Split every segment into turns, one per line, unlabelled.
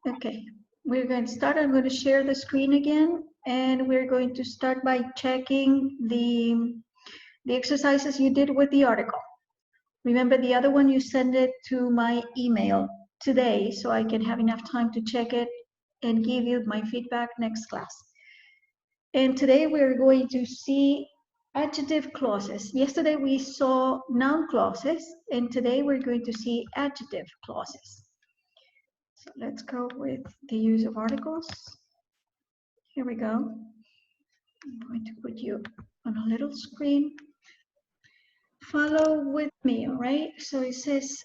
Okay, we're going to start. I'm going to share the screen again, and we're going to start by checking the exercises you did with the article. Remember, the other one you send it to my email today, so I can have enough time to check it and give you my feedback next class. And today we're going to see adjective clauses. Yesterday we saw noun clauses, and today we're going to see adjective clauses. So let's go with the use of articles. Here we go. I'm going to put you on a little screen. Follow with me, all right? So it says,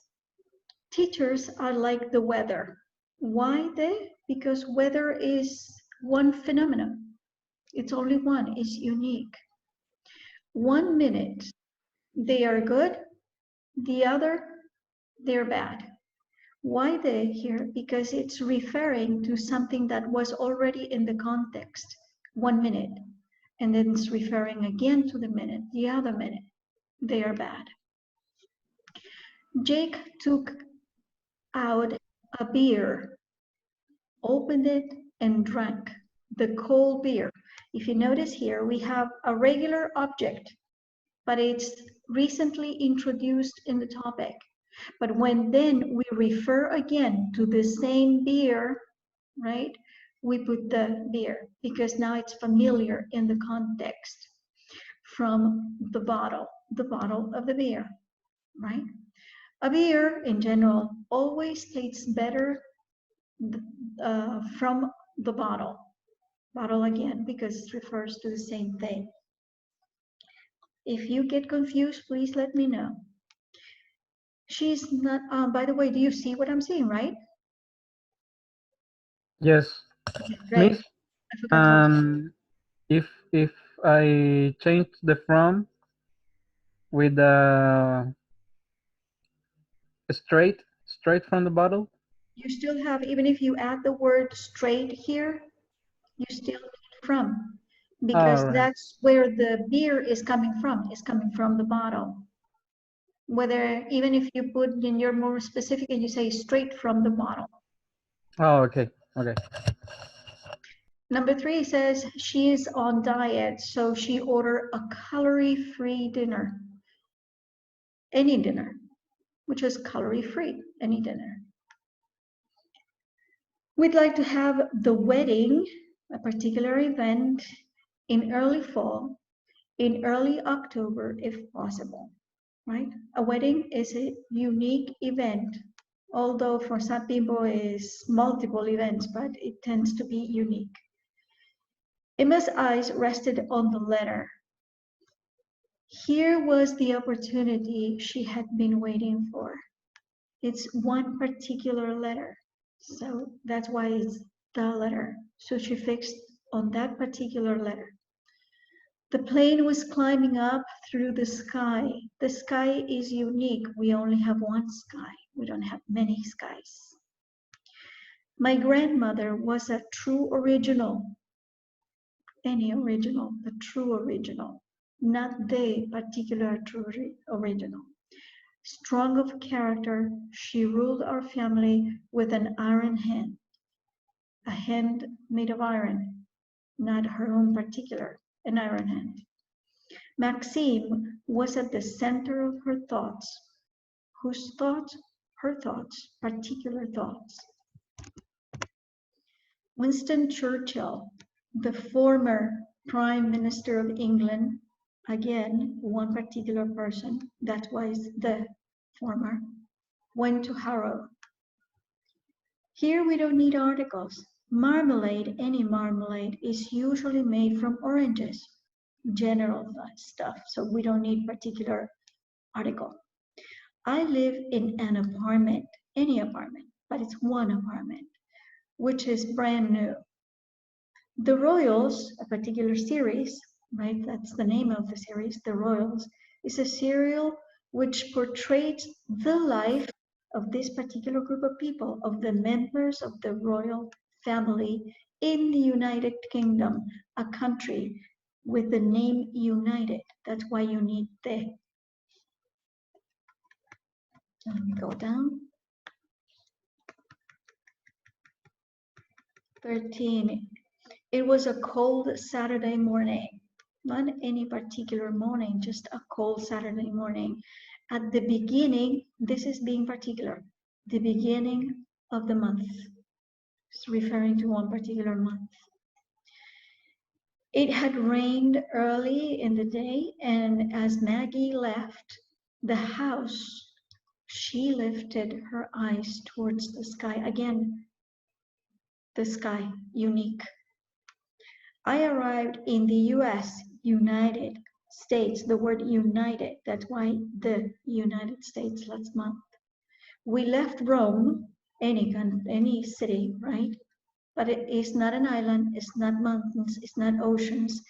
teachers are like the weather. Why they? Because weather is one phenomenon. It's only one, it's unique. 1 minute, they are good. The other, they're bad. Why they here? Because it's referring to something that was already in the context, 1 minute. And then it's referring again to the minute, the other minute. They are bad. Jake took out a beer, opened it, and drank the cold beer. If you notice here, we have a regular object, but it's recently introduced in the topic. But when then we refer again to the same beer, right, we put the beer because now it's familiar in the context from the bottle of the beer, right? A beer in general always tastes better from the bottle again, because it refers to the same thing. If you get confused, please let me know. She's not, by the way, do you see what I'm seeing, right?
Yes.
Great.
Miss, if I change the from with straight from the bottle?
You still have, even if you add the word straight here, you still need from, because
Right.
that's where the beer is coming from. It's coming from the bottle. Whether, even if you put in your more specific and you say straight from the bottle.
Oh, okay. Okay.
Number 3 says she is on diet, so she ordered a calorie-free dinner. Any dinner, which is calorie-free, any dinner. We'd like to have the wedding, a particular event, in early fall, in early October, if possible, right? A wedding is a unique event, although for some people it's multiple events, but it tends to be unique. Emma's eyes rested on the letter. Here was the opportunity she had been waiting for. It's one particular letter, so that's why it's the letter. So she fixed on that particular letter. The plane was climbing up through the sky. The sky is unique. We only have one sky. We don't have many skies. My grandmother was a true original. Any original, the true original, not the particular true original. Strong of character, she ruled our family with an iron hand. A hand made of iron, not her own particular, an iron hand. Maxime was at the center of her thoughts. Whose thoughts? Her thoughts, particular thoughts. Winston Churchill, the former Prime Minister of England, again, one particular person, that was the former, went to Harrow. Here we don't need articles. Marmalade, any marmalade, is usually made from oranges, general stuff, so we don't need particular article. I live in an apartment, any apartment, but it's one apartment, which is brand new. The Royals, a particular series, right, that's the name of the series, The Royals, is a serial which portrays the life of this particular group of people, of the members of the royal family in the United Kingdom, a country with the name United. That's why you need the. Let me go down. 13. It was a cold Saturday morning. Not any particular morning, just a cold Saturday morning. At the beginning, this is being particular, the beginning of the month. It's referring to one particular month. It had rained early in the day, and as Maggie left the house, she lifted her eyes towards the sky. Again, the sky, unique. I arrived in the US, United States, the word united, that's why the United States last month. We left Rome, any city, right? But it is not an island, it's not mountains, it's not oceans,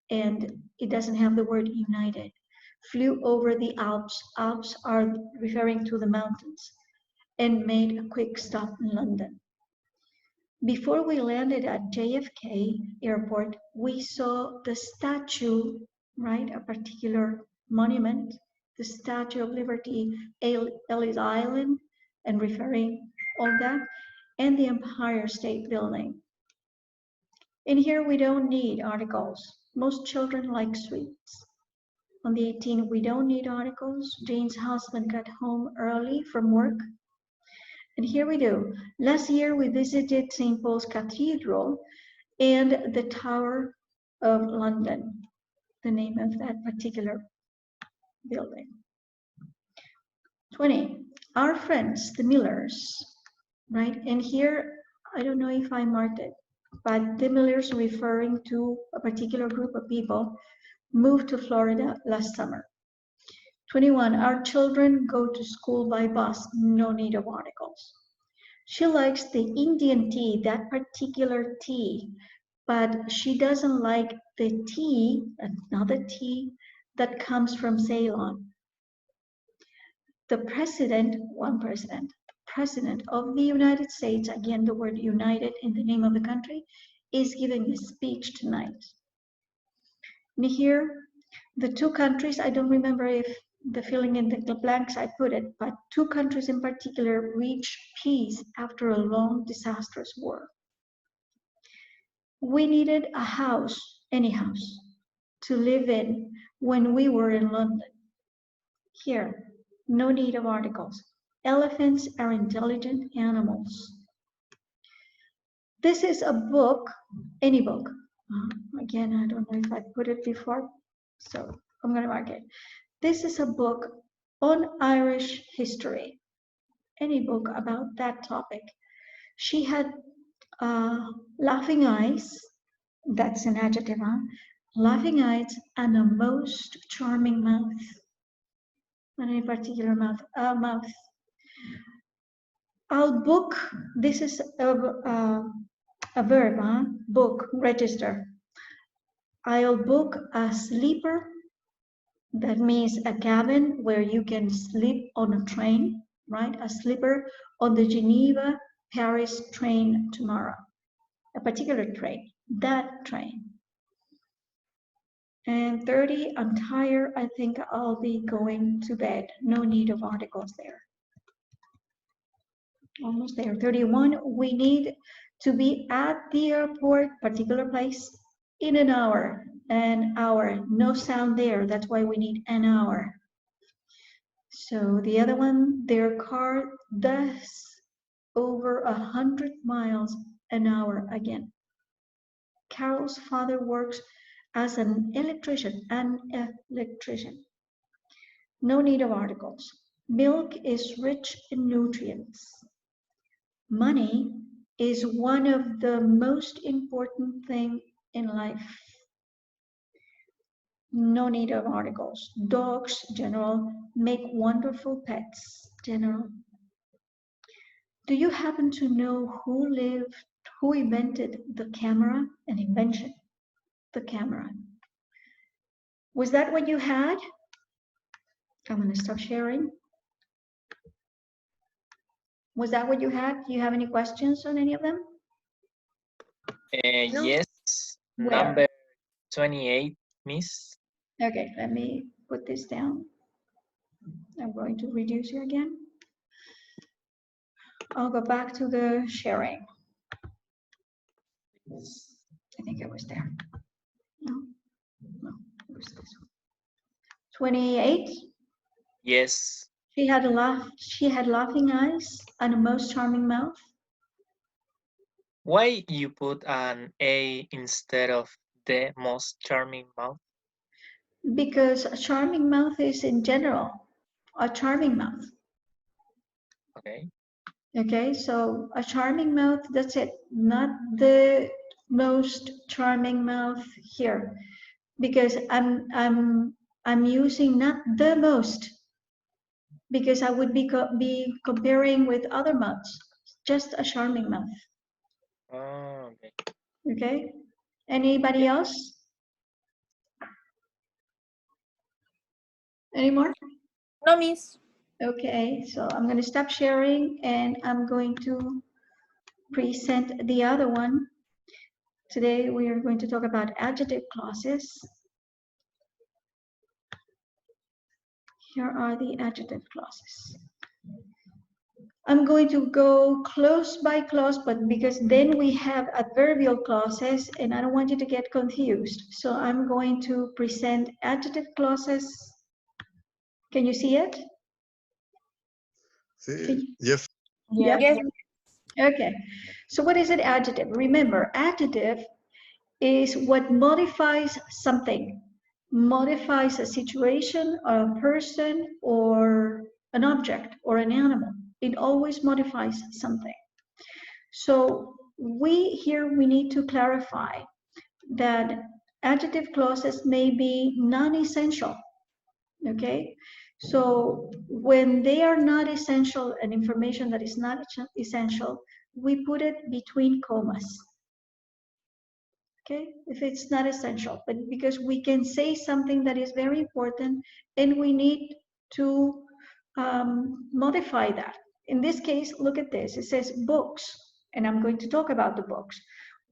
and it doesn't have the word united. Flew over the Alps, Alps are referring to the mountains, and made a quick stop in London. Before we landed at JFK airport, we saw the statue, right? A particular monument, the Statue of Liberty, Ellis Island, and referring all that, and the Empire State Building. In here, we don't need articles. Most children like sweets. On the 18th, we don't need articles. Jane's husband got home early from work. And here we do. Last year, we visited St. Paul's Cathedral and the Tower of London, the name of that particular building. 20, our friends, the Millers, right? And here, I don't know if I marked it, but the Millers referring to a particular group of people moved to Florida last summer. 21, our children go to school by bus, no need of articles. She likes the Indian tea, that particular tea, but she doesn't like the tea, another tea, that comes from Ceylon. The president, one president, president of the United States, again the word united in the name of the country, is giving a speech tonight. And here, the two countries, I don't remember if the filling in the blanks I put it, but two countries in particular reached peace after a long, disastrous war. We needed a house, any house, to live in when we were in London. Here, no need of articles. Elephants are intelligent animals. This is a book, any book. Again, I don't know if I put it before, so I'm going to mark it. This is a book on Irish history, any book about that topic. She had laughing eyes, that's an adjective, huh? Laughing eyes and a most charming mouth. Not any particular mouth, mouth. I'll book, this is a verb, huh? Book, register. I'll book a sleeper. That means a cabin where you can sleep on a train, right? A sleeper on the Geneva-Paris train tomorrow. A particular train, that train. And 30, I'm tired. I think I'll be going to bed. No need of articles there. Almost there. 31, we need to be at the airport, particular place, in an hour. An hour, no sound there. That's why we need an hour. So the other one, their car does over 100 miles an hour again. Carol's father works as an electrician, No need of articles. Milk is rich in nutrients. Money is one of the most important things in life. No need of articles. Dogs, general, make wonderful pets, general. Do you happen to know who invented the camera? An invention, the camera. Was that what you had? I'm going to stop sharing. Was that what you had? Do you have any questions on any of them?
No. Yes,
Where?
number 28, Miss.
Okay, let me put this down. I'm going to reduce here again. I'll go back to the sharing. I think it was there. No, it was this one. 28.
Yes.
She had laughing eyes and a most charming mouth.
Why you put an A instead of the most charming mouth?
Because a charming mouth is in general a charming mouth.
Okay.
Okay, so a charming mouth, that's it. Not the most charming mouth here, because I'm using not the most, because I would be comparing with other mouths. Just a charming mouth.
Oh, okay.
Okay. Anybody else? Any more?
No, miss.
Okay, so I'm going to stop sharing and I'm going to present the other one. Today we are going to talk about adjective clauses. Here are the adjective clauses. I'm going to go clause by clause, but because then we have adverbial clauses and I don't want you to get confused. So I'm going to present adjective clauses. Can you see it?
Yes.
Yep.
Yes.
Okay. So what is an adjective? Remember, adjective is what modifies something, modifies a situation or a person or an object or an animal. It always modifies something. So we need to clarify that adjective clauses may be non-essential. Okay, so when they are not essential and information that is not essential, we put it between commas. Okay, if it's not essential, but because we can say something that is very important and we need to modify that. In this case, look at this. It says books, and I'm going to talk about the books,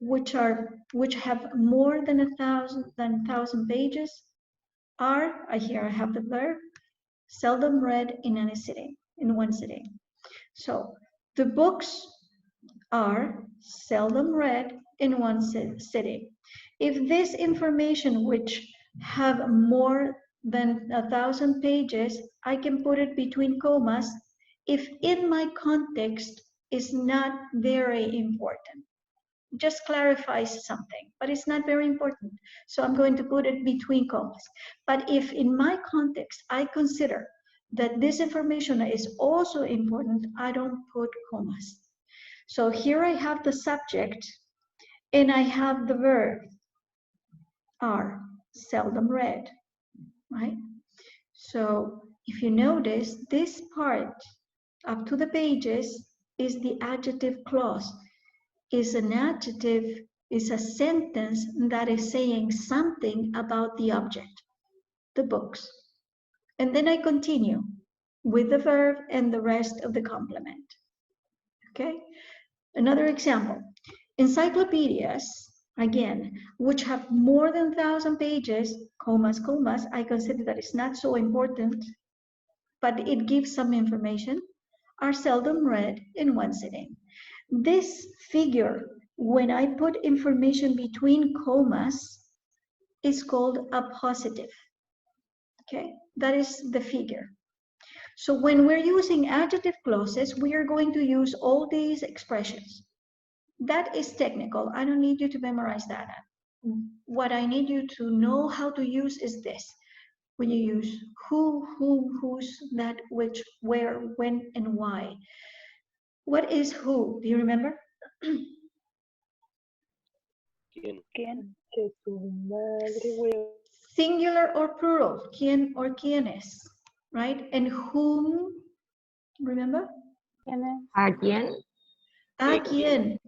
which have more than 1,000 pages. Are here I have the verb seldom read in one sitting. So the books are seldom read in one sitting. If this information, which have more than 1,000 pages, I can put it between commas if in my context is not very important. Just clarifies something, but it's not very important. So I'm going to put it between commas. But if in my context, I consider that this information is also important, I don't put commas. So here I have the subject and I have the verb are seldom read, right? So if you notice, this part up to the pages is the adjective clause. Is an adjective, is a sentence that is saying something about the object, the books. And then I continue with the verb and the rest of the complement. Okay, another example. Encyclopedias, again, which have more than 1,000 pages, commas, I consider that it's not so important, but it gives some information, are seldom read in one sitting. This figure, when I put information between commas, is called a positive. Okay, that is the figure. So when we're using adjective clauses, we are going to use all these expressions. That is technical. I don't need you to memorize that. What I need you to know how to use is this. When you use who, whose, that, which, where, when, and why. What is who? Do you remember? Singular or plural, quién or quiénes, right? And whom, remember?
¿A quién?
A quién,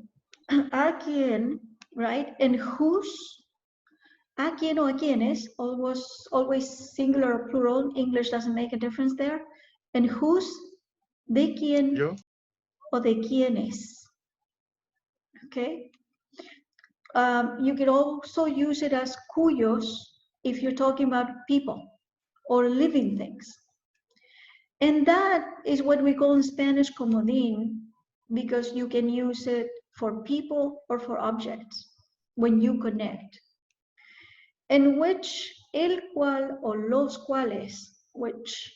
a quién, right? And whose, a quién or a quiénes, always singular or plural. English doesn't make a difference there. And whose, de quién
Yo.
or de quiénes, okay? You can also use it as cuyos if you're talking about people or living things. And that is what we call in Spanish comodín, because you can use it for people or for objects when you connect. En which, el cual o los cuales, which,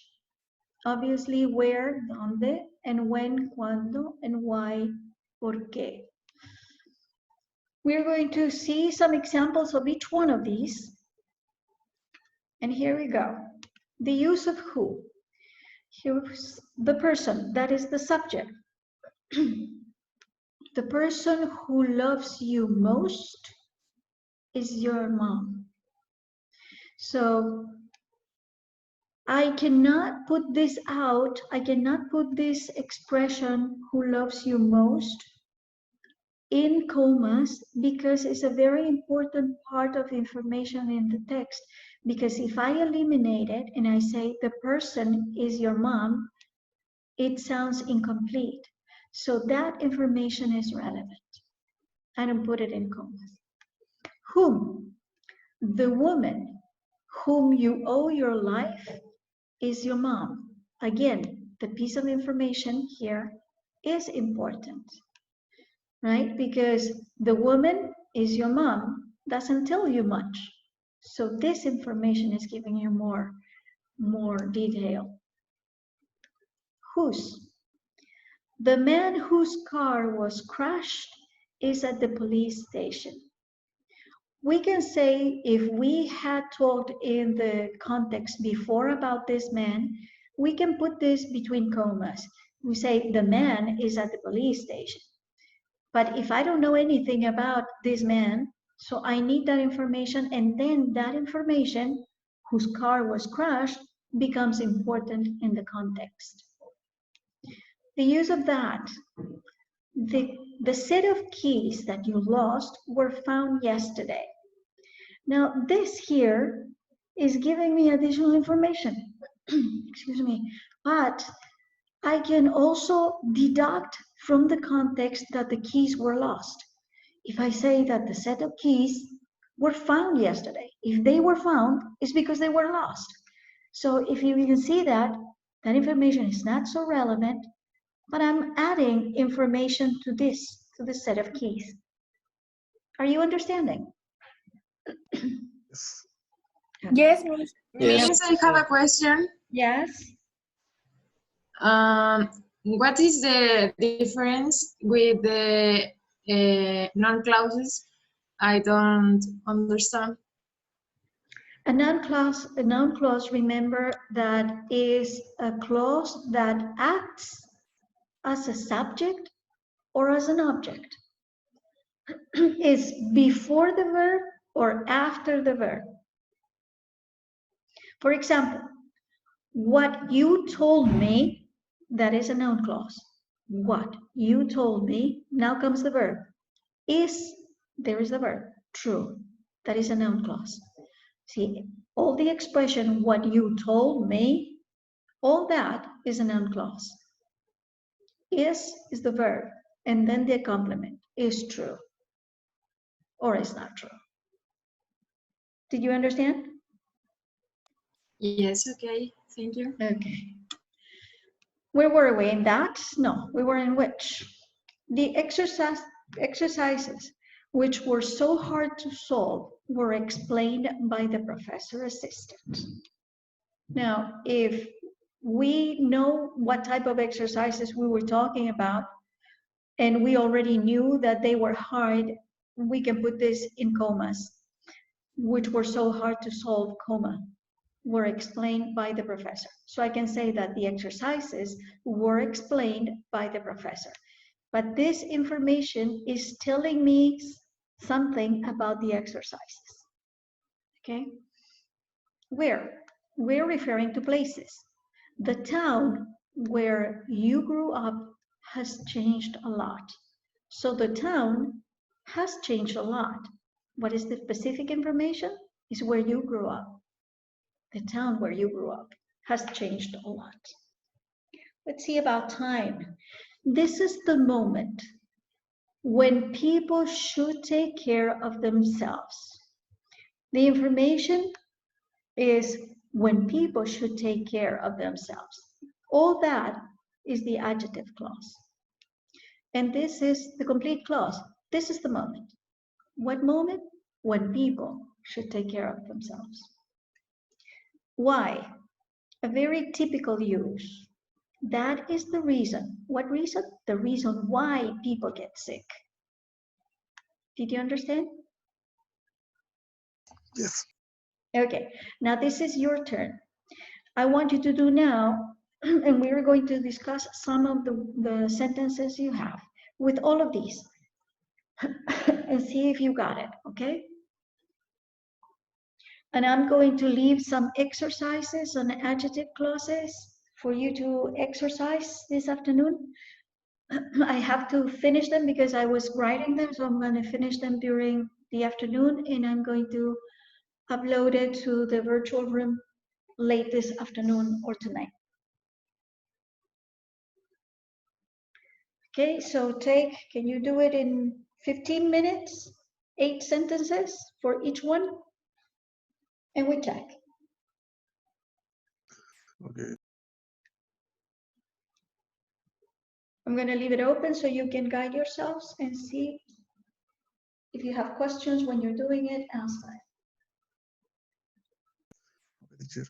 obviously where, donde, and when, cuando, and why, por qué. We're going to see some examples of each one of these. And here we go. The use of who. Here's the person, that is the subject. The person who loves you most is your mom. So I cannot put this out, I cannot put this expression, who loves you most, in commas, because it's a very important part of information in the text. Because if I eliminate it and I say the person is your mom, it sounds incomplete. So that information is relevant. I don't put it in commas. Whom? The woman whom you owe your life is your mom. Again, the piece of information here is important, right? Because the woman is your mom doesn't tell you much. So this information is giving you more detail. Whose? The man whose car was crashed is at the police station. We can say, if we had talked in the context before about this man, we can put this between commas. We say the man is at the police station. But if I don't know anything about this man, so I need that information, and then that information, whose car was crashed, becomes important in the context. The use of that. The set of keys that you lost were found yesterday. Now, this here is giving me additional information. Excuse me. But I can also deduct from the context that the keys were lost. If I say that the set of keys were found yesterday, if they were found, it's because they were lost. So if you can see that, that information is not so relevant, but I'm adding information to the set of keys. Are you understanding?
Yes, Miss.
Yes.
Miss, I have a question.
Yes.
What is the difference with the non-clauses? I don't understand.
A noun clause, remember, that is a clause that acts as a subject or as an object. Is before the verb or after the verb. For example, what you told me, that is a noun clause. What you told me, now comes the verb. Is, there is the verb, true. That is a noun clause. See, all the expression, what you told me, all that is a noun clause. Is the verb, and then the complement, is true or is not true. Did you understand?
Yes, okay, thank you.
Okay. Where were we in that? No, we were in which? The exercises which were so hard to solve were explained by the professor assistant. Now, if we know what type of exercises we were talking about, and we already knew that they were hard, we can put this in commas, which were so hard to solve, comma, were explained by the professor. So I can say that the exercises were explained by the professor. But this information is telling me something about the exercises. Okay? Where? We're referring to places. The town where you grew up has changed a lot. So the town has changed a lot. What is the specific information? Is where you grew up. The town where you grew up has changed a lot. Let's see about time. This is the moment when people should take care of themselves. The information is when people should take care of themselves. All that is the adjective clause. And this is the complete clause. This is the moment. What moment? When people should take care of themselves. Why? A very typical use. That is the reason. What reason? The reason why people get sick. Did you understand?
Yes.
Okay, now this is your turn. I want you to do now, and we're going to discuss some of the sentences you have with all of these and see if you got it, okay? And I'm going to leave some exercises on adjective clauses for you to exercise this afternoon. I have to finish them because I was writing them, so I'm going to finish them during the afternoon, and I'm going to upload it to the virtual room late this afternoon or tonight. Okay, so can you do it in 15 minutes? 8 sentences for each one? And we check.
Okay.
I'm going to leave it open so you can guide yourselves and see if you have questions when you're doing it, ask them.
Okay, teacher.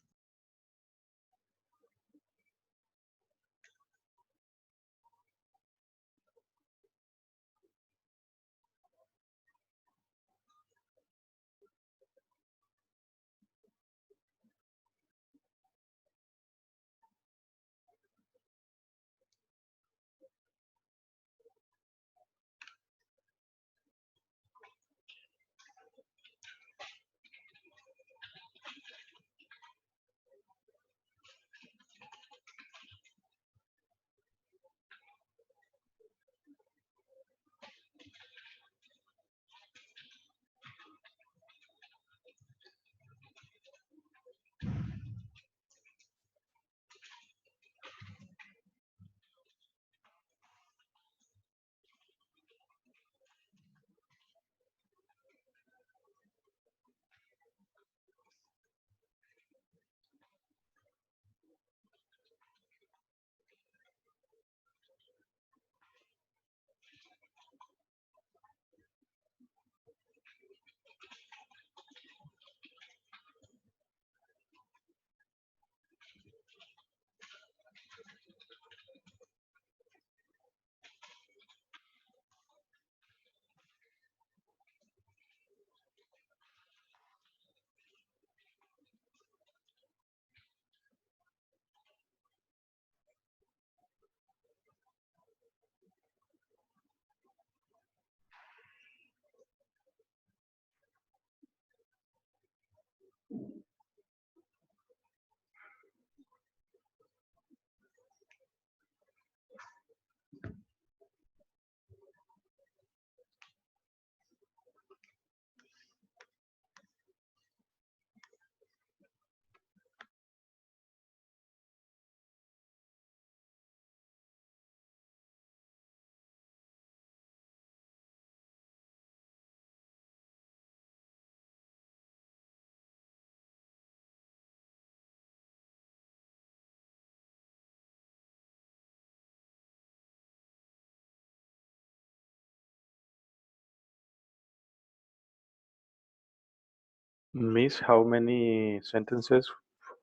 Miss, how many sentences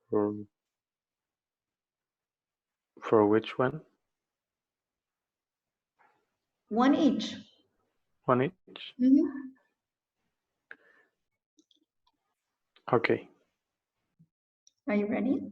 for which one?
One each.
One each?
Mhm.
Okay.
Are you ready?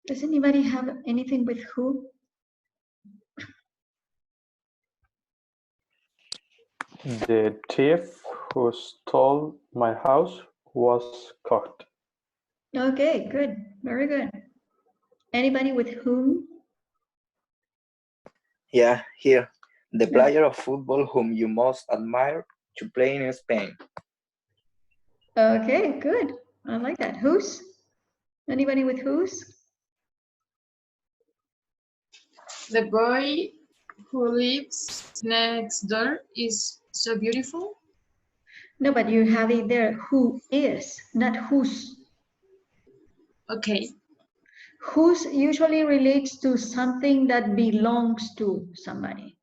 Does anybody have anything with who?
The thief who stole my house was caught.
Okay, good, very good. Anybody with whom?
Yeah, here. The
Yeah.
player of football whom you most admire to play in Spain.
Okay, good. I like that. Whose? Anybody with whose?
The boy who lives next door is so beautiful.
No, but you have it there. Who is, not whose.
Okay.
Whose usually relates to something that belongs to somebody.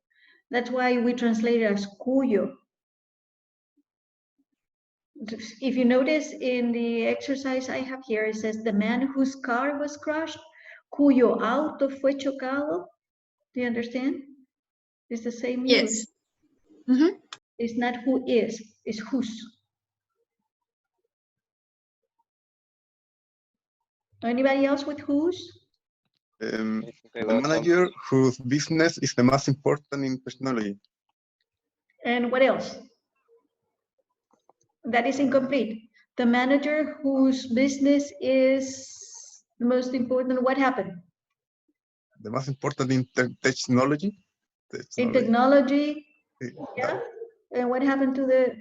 That's why we translate it as cuyo. If you notice in the exercise I have here, it says the man whose car was crushed, cuyo auto fue chocado. Do you understand? It's the same use.
Yes.
It's not who is, it's whose. Anybody else with whose?
The manager whose business is the most important in technology.
And what else? That is incomplete. The manager whose business is the most important, what happened?
The most important in technology.
In technology, yeah. And what happened to the,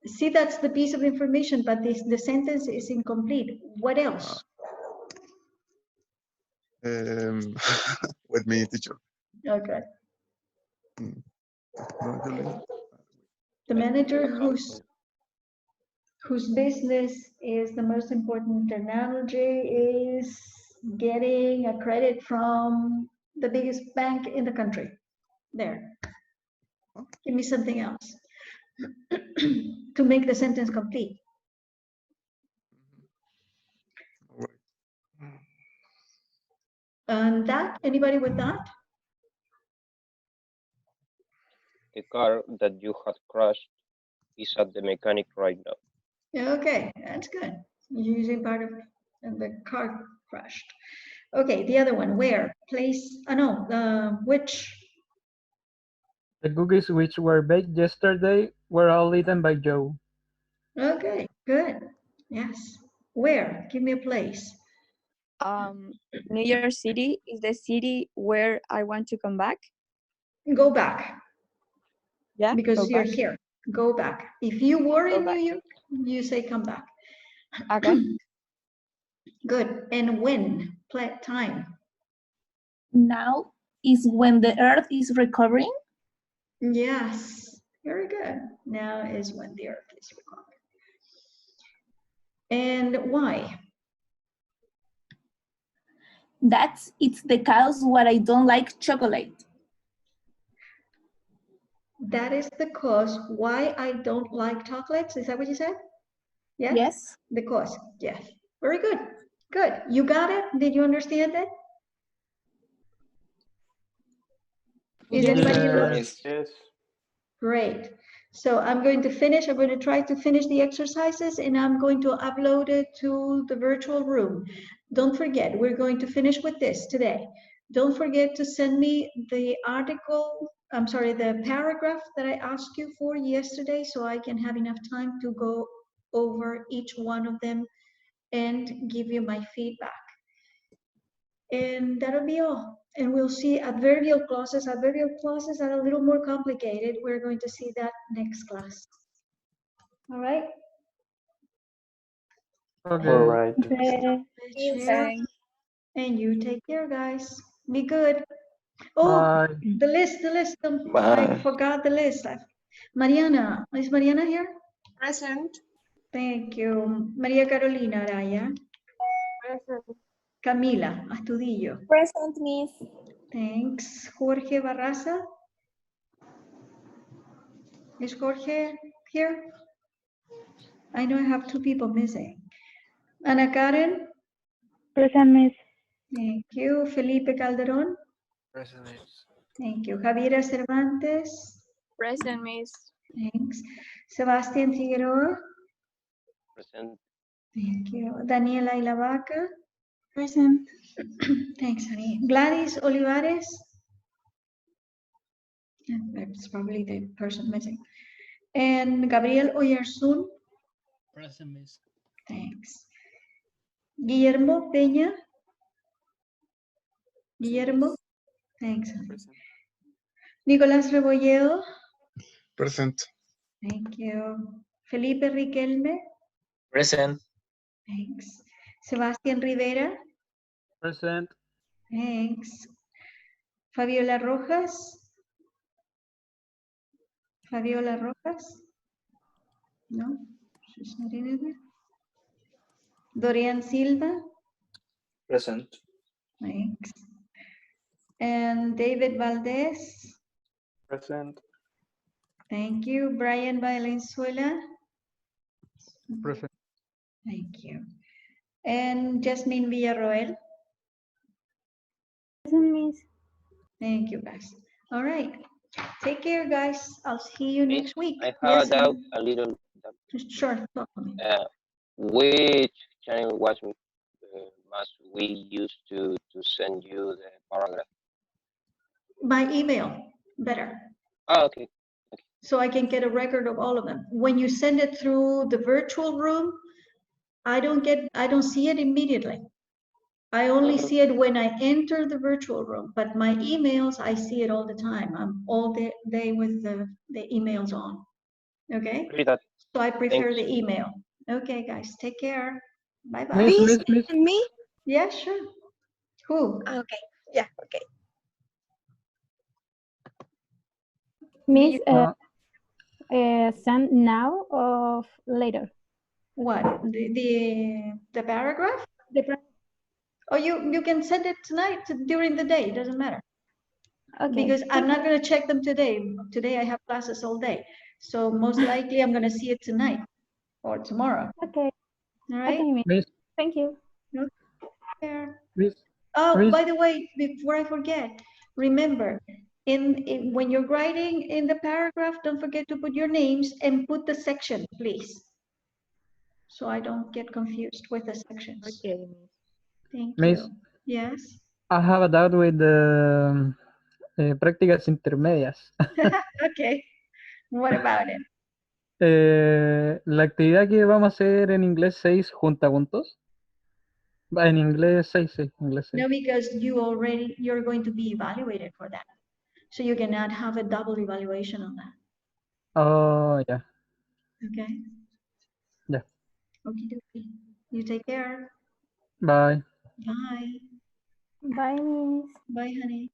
see, that's the piece of information, but the sentence is incomplete. What else?
With me, teacher.
Okay.
Technology.
The manager whose business is the most important in technology is getting a credit from the biggest bank in the country. There. Give me something else to make the sentence complete. And that, anybody with that?
The car that you had crashed is at the mechanic right now.
Okay, that's good. Using part of the car crashed. Okay, the other one, where? Place, which?
The cookies which were baked yesterday were all eaten by Joe.
Okay, good. Yes. Where? Give me a place.
New York City is the city where I want to come back.
Go back.
Yeah,
Because
go
you're
back.
here. Go back. If you were
Go
in
back.
New York, you say come back.
Okay.
Good. And when? Time.
Now is when the earth is recovering.
Yes. Very good. Now is when the earth is recovering. And why?
It's the cause what I don't like chocolate.
That is the cause why I don't like chocolates. Is that what you said? Yes?
Yes.
The cause. Yes. Very good. Good. You got it? Did you understand it? Is anybody else?
Yes.
Great. So I'm going to finish. I'm going to try to finish the exercises and I'm going to upload it to the virtual room. Don't forget, we're going to finish with this today. Don't forget to send me the the paragraph that I asked you for yesterday so I can have enough time to go over each one of them and give you my feedback. And that'll be all. And we'll see adverbial clauses. Adverbial clauses are a little more complicated. We're going to see that next class. All right?
Okay.
All right.
Share. And you take care, guys. Be good. Oh,
Bye.
the list. I
Bye.
forgot the list. Mariana, is Mariana here?
Present.
Thank you. María Carolina Araya.
Present.
Camila Astudillo.
Present, Miss.
Thanks. Jorge Barraza. Is Jorge here? I know I have two people missing. Ana Karen.
Present, Miss.
Thank you. Felipe Calderón.
Present, Miss.
Thank you. Javiera Cervantes.
Present, Miss.
Thanks. Sebastián Figueroa.
Present.
Thank you. Daniela Ilavaca.
Present.
Thanks, honey. Gladys Olivares. Yeah, that's probably the person missing. And Gabriel Oyarsun.
Present, Miss.
Thanks. Guillermo Peña. Guillermo. Thanks, honey. Nicolás Rebolledo.
Present.
Thank you. Felipe Riquelme.
Present.
Thanks. Sebastián Rivera.
Present.
Thanks. Fabiola Rojas. Fabiola Rojas. No, she's not in it. Dorian Silva.
Present.
Thanks. And David Valdez.
Present.
Thank you. Brian Valenzuela.
Present.
Thank you. And Jasmine Villarroel.
Present, Miss.
Thank you, guys. All right. Take care, guys. I'll see you
Miss,
next week.
I
Yes,
have out a little.
sure. Talk to me.
Which channel must we use to send you the paragraph?
By email, better.
Oh, okay.
So I can get a record of all of them. When you send it through the virtual room, I don't see it immediately. I only see it when I enter the virtual room, but my emails, I see it all the time. I'm all day with the emails on. Okay? So I prefer the email. Okay, guys, take care. Bye-bye.
Miss.
Me?
Yeah, sure. Who?
Okay. Yeah. Okay.
Miss,
Uh,
send now or later?
What? The paragraph? Oh, you can send it tonight during the day. It doesn't matter.
Okay.
Because I'm not going to check them today. Today I have classes all day. So most likely I'm going to see it tonight or tomorrow.
Okay.
All right?
Okay,
Miss.
Thank you.
There.
Miss.
Oh,
Miss.
by the way, before I forget, remember, when you're writing in the paragraph, don't forget to put your names and put the section, please. So I don't get confused with the sections.
Okay, Miss.
Thank
Miss.
you. Yes.
I have a doubt with the prácticas intermedias.
Okay. What about it?
La actividad que vamos a hacer en inglés 6 juntos. En inglés 6, sí, inglés 6.
No, because you're going to be evaluated for that. So you cannot have a double evaluation on that.
Oh, yeah.
Okay.
Yeah.
Okay. You take care.
Bye.
Bye.
Bye, Miss.
Bye, honey.